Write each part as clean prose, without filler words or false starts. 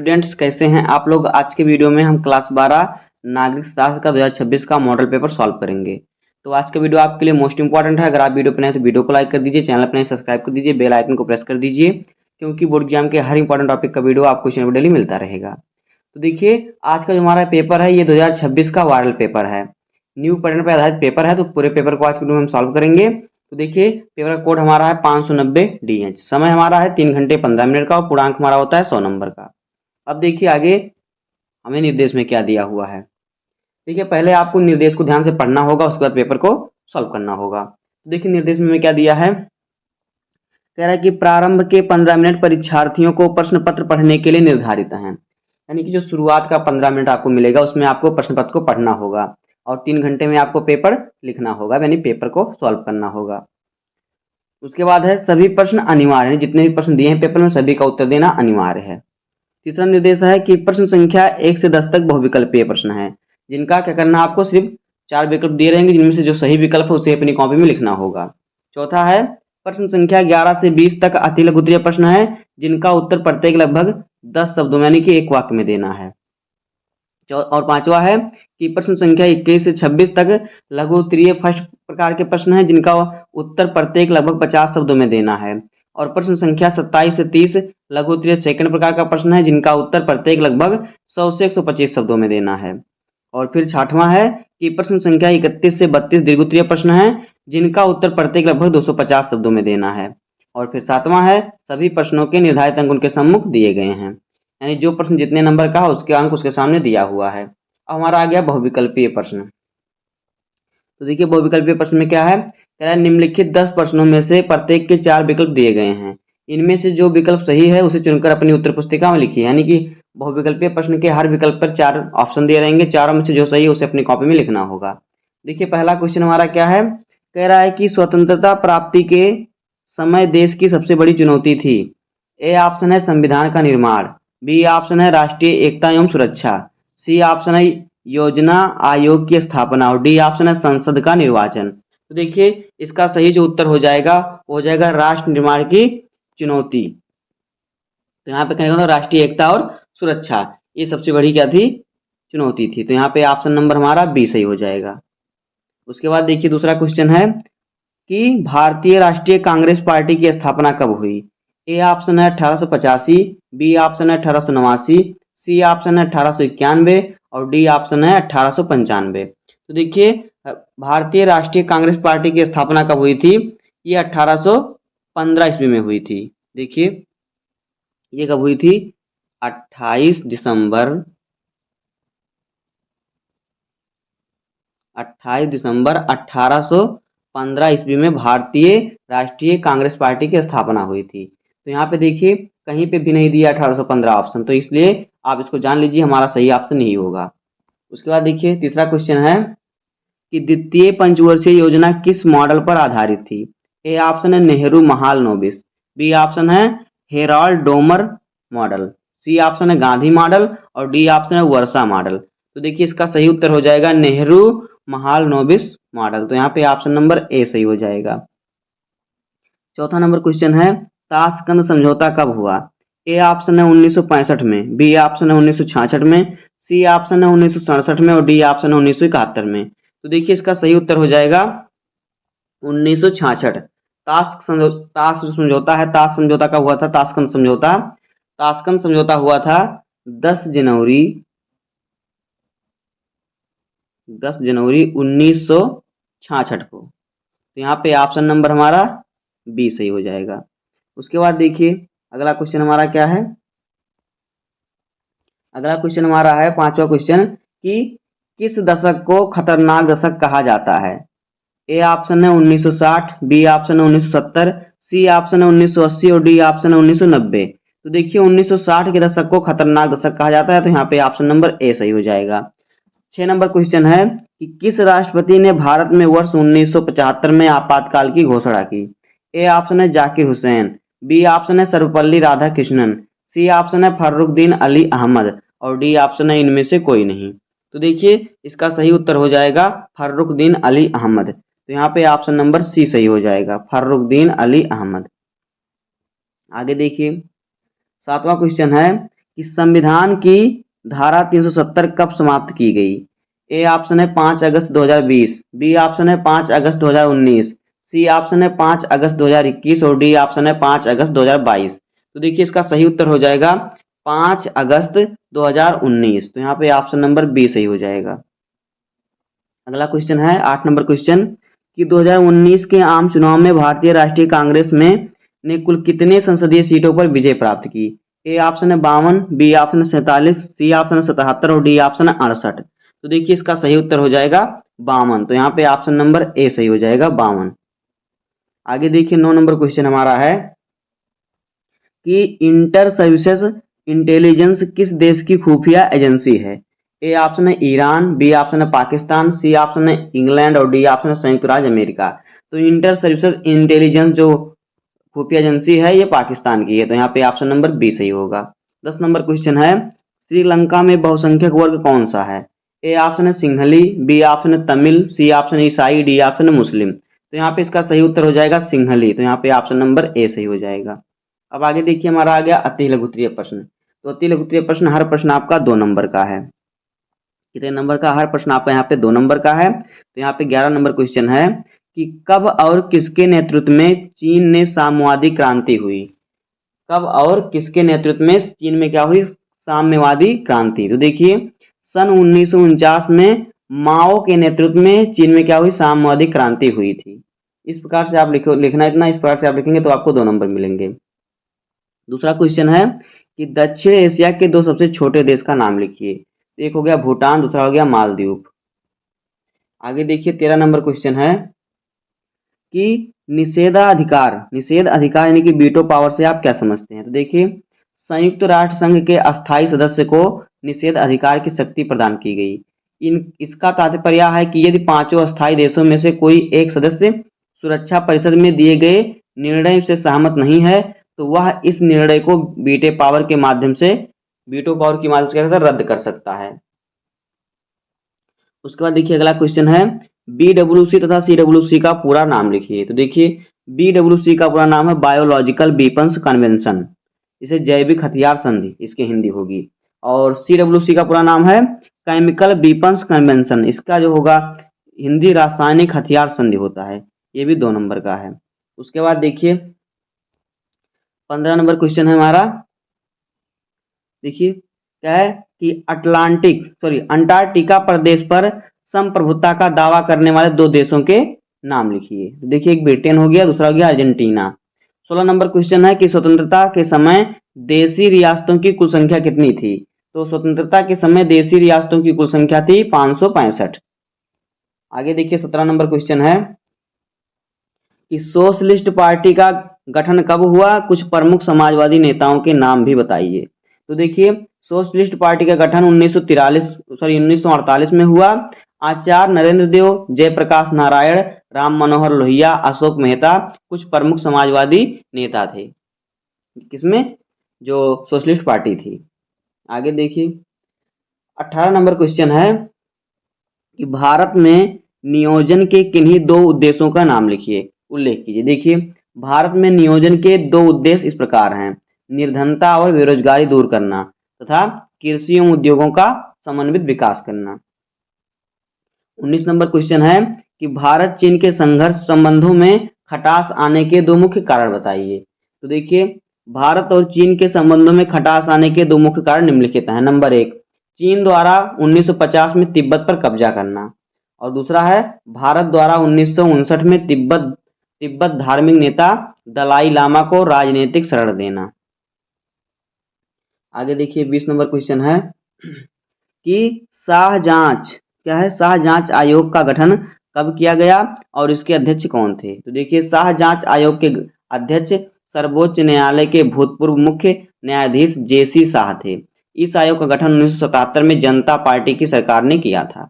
Students कैसे हैं आप लोग। आज के वीडियो में हम क्लास 12 नागरिक शास्त्र का 2026 का मॉडल पेपर सॉल्व करेंगे। तो आज का वीडियो आपके लिए मोस्ट इंपॉर्टेंट है। अगर आप वीडियो पर नए तो वीडियो को लाइक कर दीजिए, चैनल पर नए सब्सक्राइब कर दीजिए, बेल आइकन को प्रेस कर दीजिए, क्योंकि बोर्ड एग्जाम के हर इंपॉर्टेंट टॉपिक का वीडियो आपको चैनल पर डेली मिलता रहेगा। तो देखिए, आज का जो हमारा पेपर है ये 2026 का वायरल पेपर है, न्यू पैटर्न पर आधारित पेपर है। तो पूरे पेपर को आज के वीडियो में हम सॉल्व करेंगे। तो देखिए, पेपर का कोड हमारा है 590 DH, समय हमारा है 3 घंटे 15 मिनट का और पूर्णांक हमारा होता है 100 नंबर का। अब देखिए आगे हमें निर्देश में क्या दिया हुआ है। देखिए, पहले आपको निर्देश को ध्यान से पढ़ना होगा, उसके बाद पेपर को सॉल्व करना होगा। तो देखिए, निर्देश में क्या दिया है। कह रहा है कि प्रारंभ के 15 मिनट परीक्षार्थियों को प्रश्न पत्र पढ़ने के लिए निर्धारित हैं। यानी कि जो शुरुआत का 15 मिनट आपको मिलेगा उसमें आपको प्रश्न पत्र को पढ़ना होगा और 3 घंटे में आपको पेपर लिखना होगा, यानी पेपर को सॉल्व करना होगा। उसके बाद है सभी प्रश्न अनिवार्य हैं, जितने भी प्रश्न दिए हैं पेपर में सभी का उत्तर देना अनिवार्य है। तीसरा निर्देश है कि प्रश्न संख्या 1 से 10 तक बहुविकल्पीय प्रश्न है, जिनका क्या करना, आपको सिर्फ 4 विकल्प दिए रहेंगे, जिनमें से जो सही विकल्प है उसे अपनी कॉपी में लिखना होगा। चौथा है प्रश्न संख्या 11 से 20 तक अति लघु उत्तरीय प्रश्न है, जिनका उत्तर प्रत्येक लगभग 10 शब्दों में यानी कि एक वाक्य में देना है। और पांचवा है कि प्रश्न संख्या 21 से 26 तक लघु उत्तरीय फर्स्ट प्रकार के प्रश्न हैं, जिनका उत्तर प्रत्येक लगभग 50 शब्दों में देना है। और प्रश्न संख्या 27 से 30 लघु उत्तरीय सेकंड प्रकार का प्रश्न है, जिनका उत्तर प्रत्येक लगभग 100 से 125 शब्दों में देना है। और फिर छठवां है कि प्रश्न संख्या 31 से 32 दीर्घ उत्तरीय प्रश्न है, जिनका उत्तर प्रत्येक लगभग 250 शब्दों में देना है। और फिर सातवां है सभी प्रश्नों के निर्धारित अंक उनके सम्मुख दिए गए हैं, यानी जो प्रश्न जितने नंबर का है उसके अंक उसके सामने दिया हुआ है। अब हमारा आ गया बहुविकल्पीय प्रश्न। तो देखिए, बहुविकल्पीय प्रश्न में क्या है, कह रहा है निम्नलिखित 10 प्रश्नों में से प्रत्येक के 4 विकल्प दिए गए हैं, इनमें से जो विकल्प सही है उसे चुनकर अपनी उत्तर पुस्तिका में लिखिए। यानी कि बहुविकल्पीय प्रश्न के हर विकल्प पर 4 ऑप्शन दिए रहेंगे, चारों में से जो सही है उसे अपनी कॉपी में लिखना होगा। देखिए, पहला क्वेश्चन हमारा क्या है, कह रहा है कि स्वतंत्रता प्राप्ति के समय देश की सबसे बड़ी चुनौती थी। ए ऑप्शन है संविधान का निर्माण, बी ऑप्शन है राष्ट्रीय एकता एवं सुरक्षा, सी ऑप्शन है योजना आयोग की स्थापना और डी ऑप्शन है संसद का निर्वाचन। तो देखिए, इसका सही जो उत्तर हो जाएगा वो हो जाएगा राष्ट्र निर्माण की चुनौती। तो यहाँ पे कहेंगे राष्ट्रीय एकता और सुरक्षा, ये सबसे बड़ी क्या थी, चुनौती थी। तो यहाँ पे ऑप्शन नंबर हमारा बी सही हो जाएगा। उसके बाद देखिए, दूसरा क्वेश्चन है कि भारतीय राष्ट्रीय कांग्रेस पार्टी की स्थापना कब हुई। ए ऑप्शन है 1885, बी ऑप्शन है 1889, सी ऑप्शन है 1891 और डी ऑप्शन है 1895। तो देखिए, भारतीय राष्ट्रीय कांग्रेस पार्टी की स्थापना कब हुई थी, ये 1815 ईस्वी में हुई थी। देखिए, ये कब हुई थी, 28 दिसंबर 1815 ईस्वी में भारतीय राष्ट्रीय कांग्रेस पार्टी की स्थापना हुई थी। तो यहाँ पे देखिए कहीं पे भी नहीं दिया 1815 ऑप्शन, तो इसलिए आप इसको जान लीजिए हमारा सही ऑप्शन यही होगा। उसके बाद देखिए, तीसरा क्वेश्चन है कि द्वितीय पंचवर्षीय योजना किस मॉडल पर आधारित थी। ए ऑप्शन है नेहरू महालनोबिस, बी ऑप्शन है Harrod Domar model, C option है गांधी मॉडल और डी ऑप्शन है वर्षा मॉडल। तो देखिए, इसका सही उत्तर हो जाएगा नेहरू महालनोबिस मॉडल। तो यहाँ पे ऑप्शन नंबर ए सही हो जाएगा। चौथा नंबर क्वेश्चन है ताशकंद समझौता कब हुआ। ए ऑप्शन है 1965 में, बी ऑप्शन है 1966 में, सी ऑप्शन है 1967 में और डी ऑप्शन है 1971 में। तो देखिए, इसका सही उत्तर हो जाएगा 1966। ताश समझौता है, ताश समझौता कब हुआ था, ताशकंद समझौता, ताशकंद समझौता हुआ था 10 जनवरी 1966 को। तो यहाँ पे ऑप्शन नंबर हमारा बी सही हो जाएगा। उसके बाद देखिए, अगला क्वेश्चन हमारा क्या है, अगला क्वेश्चन हमारा है पांचवा क्वेश्चन कि किस दशक को खतरनाक दशक कहा जाता है। ए ऑप्शन है 1960, बी ऑप्शन है 1970, सी ऑप्शन है 1980 और डी ऑप्शन है 1990। तो देखिए, 1960 के दशक को खतरनाक दशक कहा जाता है, तो यहाँ पे ऑप्शन नंबर ए सही हो जाएगा। 6 नंबर क्वेश्चन है कि किस राष्ट्रपति ने भारत में वर्ष 1975 में आपातकाल की घोषणा की। ए ऑप्शन है जाकिर हुसैन, बी ऑप्शन है सर्वपल्ली राधाकृष्णन, सी ऑप्शन है फर्रुखदीन अली अहमद और डी ऑप्शन है इनमें से कोई नहीं। तो देखिए, इसका सही उत्तर हो जाएगा फर्रुखदीन अली अहमद। तो यहाँ पे ऑप्शन नंबर सी सही हो जाएगा, फर्रुखदीन अली अहमद। आगे देखिए, सातवां क्वेश्चन है कि संविधान की धारा 370 कब समाप्त की गई? ए ऑप्शन है 5 अगस्त 2020, बी ऑप्शन है 5 अगस्त 2019, सी ऑप्शन है 5 अगस्त 2021 और डी ऑप्शन है 5 अगस्त 2022। तो देखिए इसका सही उत्तर हो जाएगा 5 अगस्त 2019। तो यहाँ पे ऑप्शन नंबर बी सही हो जाएगा। अगला क्वेश्चन है 8 नंबर क्वेश्चन कि 2019 के आम चुनाव में भारतीय राष्ट्रीय कांग्रेस में ने कुल कितने संसदीय सीटों पर विजय प्राप्त की? ए ऑप्शन है 52, बी ऑप्शन है 47, सी ऑप्शन है 77 और डी ऑप्शन है 68। तो देखिए इसका सही उत्तर हो जाएगा 52। तो यहाँ पे ऑप्शन नंबर ए सही हो जाएगा 52। आगे देखिए 9 नंबर क्वेश्चन हमारा है कि इंटर सर्विसेज इंटेलिजेंस किस देश की खुफिया एजेंसी है? ए ऑप्शन है ईरान, बी ऑप्शन है पाकिस्तान, सी ऑप्शन है इंग्लैंड और डी ऑप्शन है संयुक्त राज्य अमेरिका। तो इंटर सर्विसेज इंटेलिजेंस जो खुफिया एजेंसी है ये पाकिस्तान की है। तो यहाँ पे ऑप्शन नंबर बी सही होगा। 10 नंबर क्वेश्चन है श्रीलंका में बहुसंख्यक वर्ग कौन सा है? ए ऑप्शन है सिंहली, बी ऑप्शन है तमिल, सी ऑप्शन है ईसाई, डी ऑप्शन है मुस्लिम। तो यहाँ पे इसका सही उत्तर हो जाएगा सिंहली। तो यहाँ पे ऑप्शन नंबर ए सही हो जाएगा। अब आगे देखिए हमारा आ गया अति लघुत्तरीय प्रश्न। तो अति लघुत्तरीय प्रश्न हर प्रश्न आपका 2 नंबर का है। कितने नंबर का? हर प्रश्न आपका यहाँ पे 2 नंबर का है। तो यहाँ पे 11 नंबर क्वेश्चन है कि कब और किसके नेतृत्व में चीन ने साम्यवादी क्रांति हुई? कब और किसके नेतृत्व में चीन में क्या हुई? साम्यवादी क्रांति। तो देखिए सन 1949 में माओ के नेतृत्व में चीन में क्या हुई? साम्यवादी क्रांति हुई थी। इस प्रकार से आप लिखना इतना, इस प्रकार से आप लिखेंगे तो आपको 2 नंबर मिलेंगे। दूसरा क्वेश्चन है कि दक्षिण एशिया के 2 सबसे छोटे देश का नाम लिखिए। एक हो गया भूटान, दूसरा हो गया मालदीव। आगे देखिए 13 नंबर क्वेश्चन है कि निषेध अधिकार यानी कि वीटो पावर से आप क्या समझते हैं? तो देखिए संयुक्त राष्ट्र संघ के अस्थायी सदस्य को निषेध अधिकार की शक्ति प्रदान की गई। इसका तात्पर्य है कि यदि 5 अस्थायी देशों में से कोई एक सदस्य सुरक्षा परिषद में दिए गए निर्णय से सहमत नहीं है तो वह इस निर्णय को वीटो पावर के माध्यम से रद्द कर सकता है। उसके बाद देखिए अगला क्वेश्चन है BWC तथा CWC का पूरा नाम लिखिए। तो देखिए BWC का पूरा नाम है बायोलॉजिकल वेपन्स कन्वेंशन, इसे जैविक हथियार संधि इसकी हिंदी होगी। और CWC का पूरा नाम है केमिकल वेपन्स कन्वेंशन, इसका जो होगा हिंदी रासायनिक हथियार संधि होता है। ये भी 2 नंबर का है। उसके बाद देखिए 15 नंबर क्वेश्चन है हमारा। देखिए क्या है कि अंटार्कटिका प्रदेश पर संप्रभुता का दावा करने वाले 2 देशों के नाम लिखिए। देखिए एक ब्रिटेन हो गया, दूसरा हो गया अर्जेंटीना। 16 नंबर क्वेश्चन है कि स्वतंत्रता के समय देशी रियासतों की कुल संख्या कितनी थी? तो स्वतंत्रता के समय देशी रियासतों की कुल संख्या थी 565। आगे देखिए 17 नंबर क्वेश्चन है कि सोशलिस्ट पार्टी का गठन कब हुआ? कुछ प्रमुख समाजवादी नेताओं के नाम भी बताइए। तो देखिए सोशलिस्ट पार्टी का गठन 1948 में हुआ। आचार्य नरेंद्र देव, जयप्रकाश नारायण, राम मनोहर लोहिया, अशोक मेहता कुछ प्रमुख समाजवादी नेता थे। किसमें? जो सोशलिस्ट पार्टी थी। आगे देखिए 18 नंबर क्वेश्चन है कि भारत में नियोजन के किन्हीं 2 उद्देश्यों का नाम लिखिए, उल्लेख कीजिए। देखिए भारत में नियोजन के 2 उद्देश्य इस प्रकार हैं, निर्धनता और बेरोजगारी दूर करना तथा कृषि एवं उद्योगों का समन्वित विकास करना। 19 नंबर क्वेश्चन है कि भारत चीन के संघर्ष संबंधों में खटास आने के 2 मुख्य कारण बताइए। तो देखिए भारत और चीन के संबंधों में खटास आने के 2 मुख्य कारण निम्नलिखित हैं। नंबर 1 चीन द्वारा 1950 में तिब्बत पर कब्जा करना और दूसरा है भारत द्वारा 1959 में तिब्बत धार्मिक नेता दलाई लामा को राजनीतिक शरण देना। आगे देखिए 20 नंबर क्वेश्चन है कि शाह जांच आयोग का गठन कब किया गया और इसके अध्यक्ष कौन थे? तो देखिए शाह जांच आयोग के अध्यक्ष सर्वोच्च न्यायालय के भूतपूर्व मुख्य न्यायाधीश JC शाह थे। इस आयोग का गठन 1977 में जनता पार्टी की सरकार ने किया था।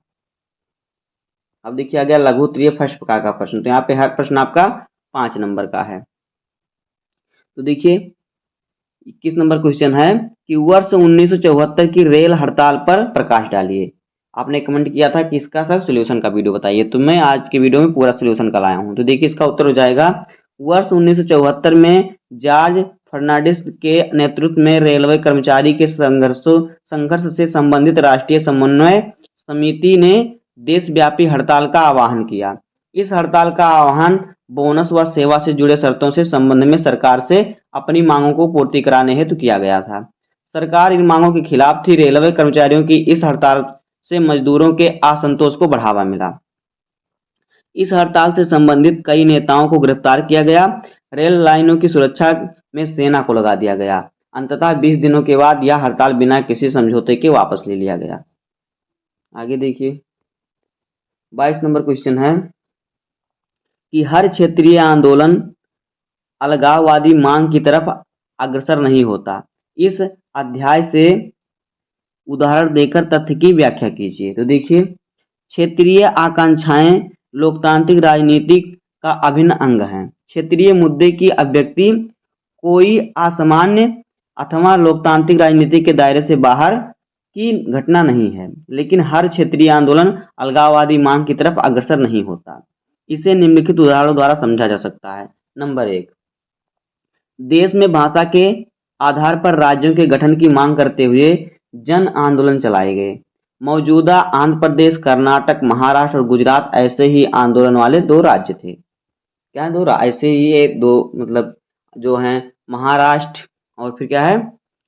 अब देखिए आ गया लघु उत्तरीय फर्स्ट प्रकार का प्रश्न। तो यहाँ पे हर प्रश्न आपका 5 नंबर का है। तो देखिए 21 नंबर क्वेश्चन है कि वर्ष 1974 की रेल हड़ताल पर प्रकाश डालिए। आपने कमेंट किया था कि इसका सर सोल्यूशन का वीडियो बताइए, तो मैं आज के वीडियो में पूरा सोल्यूशन का लाया हूं। तो देखिए इसका उत्तर हो जाएगा वर्ष 1974 में जॉर्ज फर्नांडिस के नेतृत्व में रेलवे कर्मचारी के संघर्ष से संबंधित राष्ट्रीय समन्वय समिति ने देशव्यापी हड़ताल का आह्वान किया। इस हड़ताल का आह्वान बोनस व सेवा से जुड़े शर्तों से संबंध में सरकार से अपनी मांगों को पूर्ति कराने हेतु किया गया था। सरकार इन मांगों के खिलाफ थी। रेलवे कर्मचारियों की इस हड़ताल से मजदूरों के असंतोष को बढ़ावा मिला। इस हड़ताल से संबंधित कई नेताओं को गिरफ्तार किया गया। रेल लाइनों की सुरक्षा में सेना को लगा दिया गया। अंततः 20 दिनों के बाद यह हड़ताल बिना किसी समझौते के वापस ले लिया गया। आगे देखिए 22 नंबर क्वेश्चन है कि हर क्षेत्रीय आंदोलन अलगाववादी मांग की तरफ अग्रसर नहीं होता। इस अध्याय से उदाहरण देकर तथ्य की व्याख्या कीजिए। तो देखिए, क्षेत्रीय आकांक्षाएं लोकतांत्रिक राजनीति का अभिन्न अंग हैं। क्षेत्रीय मुद्दे की अभिव्यक्ति कोई असामान्य अथवा लोकतांत्रिक राजनीति के दायरे से बाहर की घटना नहीं है, लेकिन हर क्षेत्रीय आंदोलन अलगाववादी मांग की तरफ अग्रसर नहीं होता। इसे निम्नलिखित उदाहरणों द्वारा समझा जा सकता है। नंबर 1, देश में भाषा के आधार पर राज्यों के गठन की मांग करते हुए जन आंदोलन चलाए गए। मौजूदा आंध्र प्रदेश, कर्नाटक, महाराष्ट्र और गुजरात ऐसे ही आंदोलन वाले 2 राज्य थे। क्या है 2 ऐसे ही ये 2 मतलब जो हैं महाराष्ट्र और फिर क्या है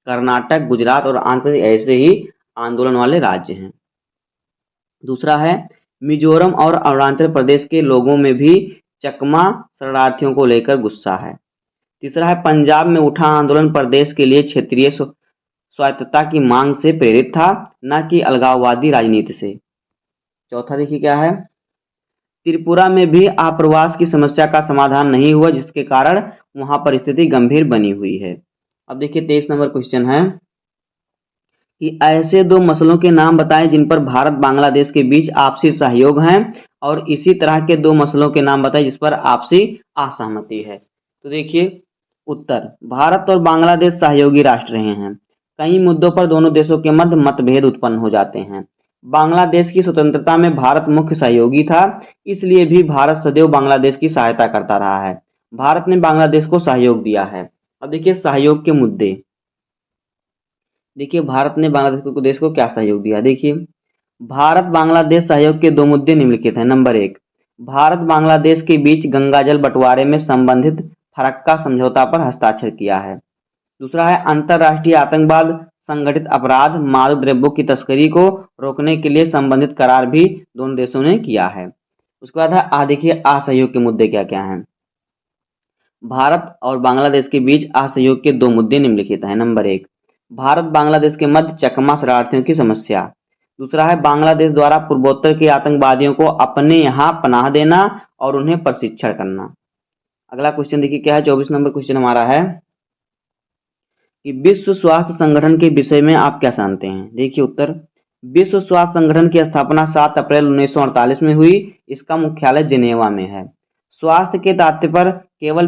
कर्नाटक, गुजरात और आंध्र प्रदेश ऐसे ही आंदोलन वाले राज्य हैं। दूसरा है मिजोरम और अरुणाचल प्रदेश के लोगों में भी चकमा शरणार्थियों को लेकर गुस्सा है। तीसरा है पंजाब में उठा आंदोलन प्रदेश के लिए क्षेत्रीय स्वायत्तता की मांग से प्रेरित था, न कि अलगाववादी राजनीति से। चौथा देखिए क्या है, त्रिपुरा में भी आप्रवास की समस्या का समाधान नहीं हुआ, जिसके कारण वहां परिस्थिति गंभीर बनी हुई है। अब देखिए 23 नंबर क्वेश्चन है कि ऐसे 2 मसलों के नाम बताएं जिन पर भारत बांग्लादेश के बीच आपसी सहयोग है, और इसी तरह के 2 मसलों के नाम बताएं जिस पर आपसी असहमति है। तो देखिए उत्तर, भारत और बांग्लादेश सहयोगी राष्ट्र रहे हैं। कई मुद्दों पर दोनों देशों के मध्य मतभेद उत्पन्न हो जाते हैं। बांग्लादेश की स्वतंत्रता में भारत मुख्य सहयोगी था, इसलिए भी भारत सदैव बांग्लादेश की सहायता करता रहा है। भारत ने बांग्लादेश को सहयोग दिया है। अब देखिए सहयोग के मुद्दे। देखिए भारत ने बांग्लादेश को क्या सहयोग दिया। देखिए भारत बांग्लादेश सहयोग के 2 मुद्दे निम्नलिखित हैं। नंबर 1, भारत बांग्लादेश के बीच गंगा जल बंटवारे में संबंधित फरक्का समझौता पर हस्ताक्षर किया है। दूसरा है अंतर्राष्ट्रीय आतंकवाद, संगठित अपराध, मादक द्रव्यों की तस्करी को रोकने के लिए संबंधित करार भी दोनों देशों ने किया है। उसके बाद है देखिए असहयोग के मुद्दे क्या क्या हैं। भारत और बांग्लादेश के बीच असहयोग के 2 मुद्दे निम्नलिखित हैं। नंबर 1, भारत बांग्लादेश के मध्य चकमा शरणार्थियों की समस्या। दूसरा है बांग्लादेश द्वारा पूर्वोत्तर के आतंकवादियों को अपने यहाँ पनाह देना और उन्हें प्रशिक्षण करना। अगला क्वेश्चन देखिए क्या है, 24 नंबर क्वेश्चन हमारा है कि विश्व स्वास्थ्य संगठन के विषय में आप क्या जानते हैं। देखिए उत्तर, विश्व स्वास्थ्य संगठन की स्थापना 7 अप्रैल 1948 में हुई। इसका मुख्यालय जिनेवा में है। स्वास्थ्य के तात्पर्य केवल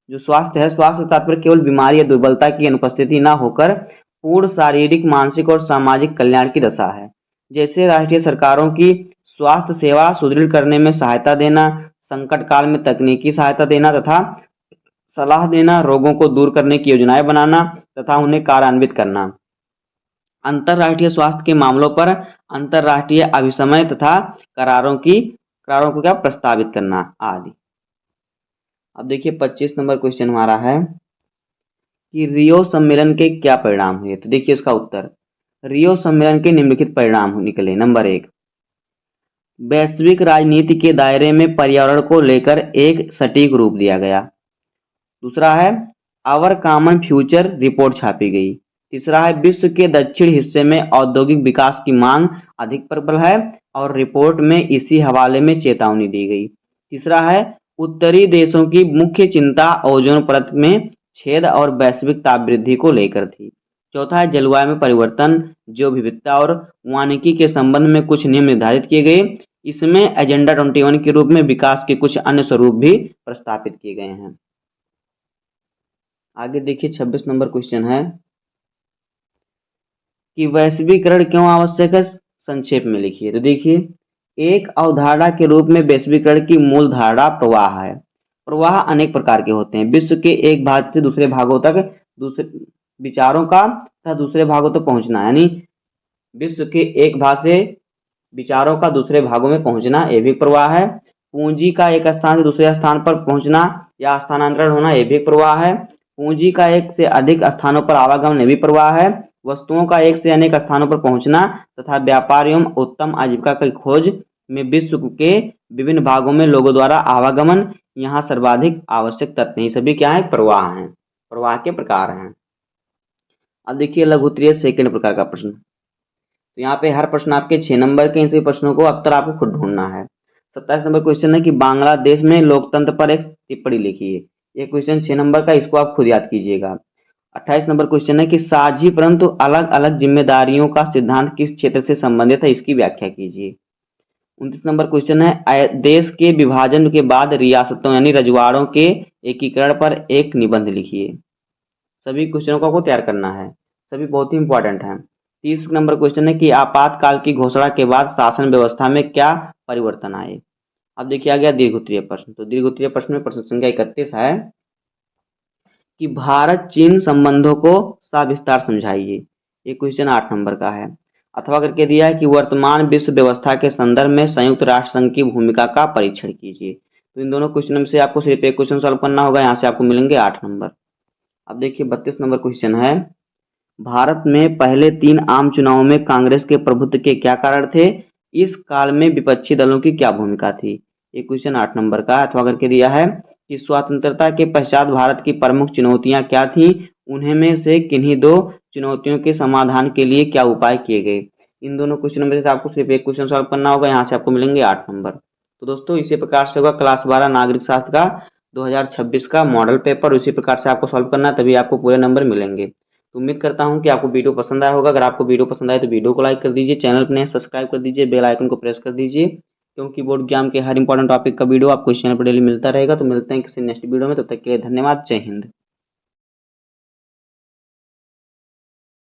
जो स्वास्थ्य है, स्वास्थ्य तात्पर्य केवल बीमारी या दुर्बलता की अनुपस्थिति न होकर पूर्ण शारीरिक, मानसिक और सामाजिक कल्याण की दशा है। जैसे राष्ट्रीय सरकारों की स्वास्थ्य सेवा सुदृढ़ करने में सहायता देना, संकट काल में तकनीकी सहायता देना तथा सलाह देना, रोगों को दूर करने की योजनाएं बनाना तथा उन्हें कार्यान्वित करना, अंतर्राष्ट्रीय स्वास्थ्य के मामलों पर अंतर्राष्ट्रीय अभिसमय तथा करारों को क्या प्रस्तावित करना आदि। अब देखिए 25 नंबर क्वेश्चन हमारा है कि रियो सम्मेलन के क्या परिणाम हुए। तो देखिए इसका उत्तर, रियो सम्मेलन के निम्नलिखित परिणाम निकले। नंबर 1, वैश्विक राजनीति के दायरे में पर्यावरण को लेकर एक सटीक रूप दिया गया। दूसरा है आवर कॉमन फ्यूचर रिपोर्ट छापी गई। तीसरा है विश्व के दक्षिण हिस्से में औद्योगिक विकास की मांग अधिक प्रबल है और रिपोर्ट में इसी हवाले में चेतावनी दी गई। तीसरा है उत्तरी देशों की मुख्य चिंता ओजोन परत में छेद और वैश्विक तापवृद्धि को लेकर थी। चौथा है जलवायु में परिवर्तन, जैव विविधता और वानिकी के संबंध में कुछ नियम निर्धारित किए गए। इसमें एजेंडा 21 के रूप में विकास के कुछ अन्य स्वरूप भी प्रस्तावित किए गए हैं। आगे देखिए 26 नंबर क्वेश्चन है कि वैश्वीकरण क्यों आवश्यक है, संक्षेप में लिखिए। तो देखिए एक अवधारणा के रूप में वैश्वीकरण की मूल धारणा प्रवाह है। प्रवाह अनेक प्रकार के होते हैं। विश्व के एक भाग से दूसरे भागों तक दूसरे विचारों का तथा दूसरे भागों तक पहुंचना, यानी विश्व के एक भाग से विचारों का दूसरे भागों में पहुंचना, ये भी एक प्रवाह है। पूंजी का एक स्थान से दूसरे स्थान पर पहुंचना या स्थानांतरण होना, ये भी एक प्रवाह है। पूंजी का एक से अधिक स्थानों पर आवागमन, ये भी प्रवाह है। वस्तुओं का एक से अनेक स्थानों पर पहुंचना तथा व्यापार एवं उत्तम आजीविका की खोज में विश्व के विभिन्न भागों में लोगों द्वारा आवागमन यहाँ सर्वाधिक आवश्यक तत्व हैं। सभी क्या है? प्रवाह हैं, प्रवाह के प्रकार हैं। अब देखिए लघु उत्तरीय सेकंड प्रकार का प्रश्न। तो यहाँ पे हर प्रश्न आपके 6 नंबर के, इन सभी प्रश्नों को उत्तर आपको खुद ढूंढना है। 27 नंबर क्वेश्चन है कि बांग्लादेश में लोकतंत्र पर एक टिप्पणी लिखिए। ये क्वेश्चन 6 नंबर का, इसको आप खुद याद कीजिएगा। 28 नंबर क्वेश्चन है कि साझी परंतु अलग अलग जिम्मेदारियों का सिद्धांत किस क्षेत्र से संबंधित है, इसकी व्याख्या कीजिए। 29 नंबर क्वेश्चन है देश के विभाजन के बाद रियासतों यानी रजवाड़ों के एकीकरण पर एक निबंध लिखिए। सभी क्वेश्चनों को आपको तैयार करना है, सभी बहुत ही इंपॉर्टेंट हैं। 30 नंबर क्वेश्चन है कि आपातकाल की घोषणा के बाद शासन व्यवस्था में क्या परिवर्तन आए। अब देखिए आ गया दीर्घ उत्तरीय प्रश्न। तो दीर्घ उत्तरीय प्रश्न में प्रश्न संख्या 31 है कि भारत चीन संबंधों को सविस्तार समझाइए। ये क्वेश्चन 8 नंबर का है। अथवा करके दिया है कि वर्तमान विश्व व्यवस्था के संदर्भ में संयुक्त राष्ट्र संघ की भूमिका का परीक्षण कीजिए। तो इन दोनों क्वेश्चन में से आपको सिर्फ एक क्वेश्चन सॉल्व करना होगा, यहाँ से आपको मिलेंगे 8 नंबर। अब देखिए 32 नंबर क्वेश्चन है, भारत में पहले 3 आम चुनावों में कांग्रेस के प्रभुत्व के क्या कारण थे? इस काल में विपक्षी दलों की क्या भूमिका थी? ये क्वेश्चन 8 नंबर का है। अथवा करके दिया है कि स्वतंत्रता के पश्चात भारत की प्रमुख चुनौतियां क्या थीं? उन्हें में से किन्हीं 2 चुनौतियों के समाधान के लिए क्या उपाय किए गए? इन दोनों क्वेश्चन में से आपको सिर्फ एक क्वेश्चन सॉल्व करना होगा, यहाँ से आपको मिलेंगे 8 नंबर। तो दोस्तों इसी प्रकार से होगा क्लास 12 नागरिक शास्त्र का 2026 का मॉडल पेपर, उसी प्रकार से आपको सॉल्व करना है, तभी आपको पूरे नंबर मिलेंगे। तो उम्मीद करता हूं कि आपको वीडियो पसंद आया होगा। अगर आपको वीडियो पसंद आए तो वीडियो को लाइक कर दीजिए, चैनल पर नए सब्सक्राइब कर दीजिए, बेल आइकन को प्रेस कर दीजिए, क्योंकि बोर्ड एग्जाम के हर इंपॉर्टेंट टॉपिक का वीडियो आपको इस चैनल पर डेली मिलता रहेगा। तो मिलते हैं किसी नेक्स्ट वीडियो में, तब तक के लिए धन्यवाद। जय हिंद।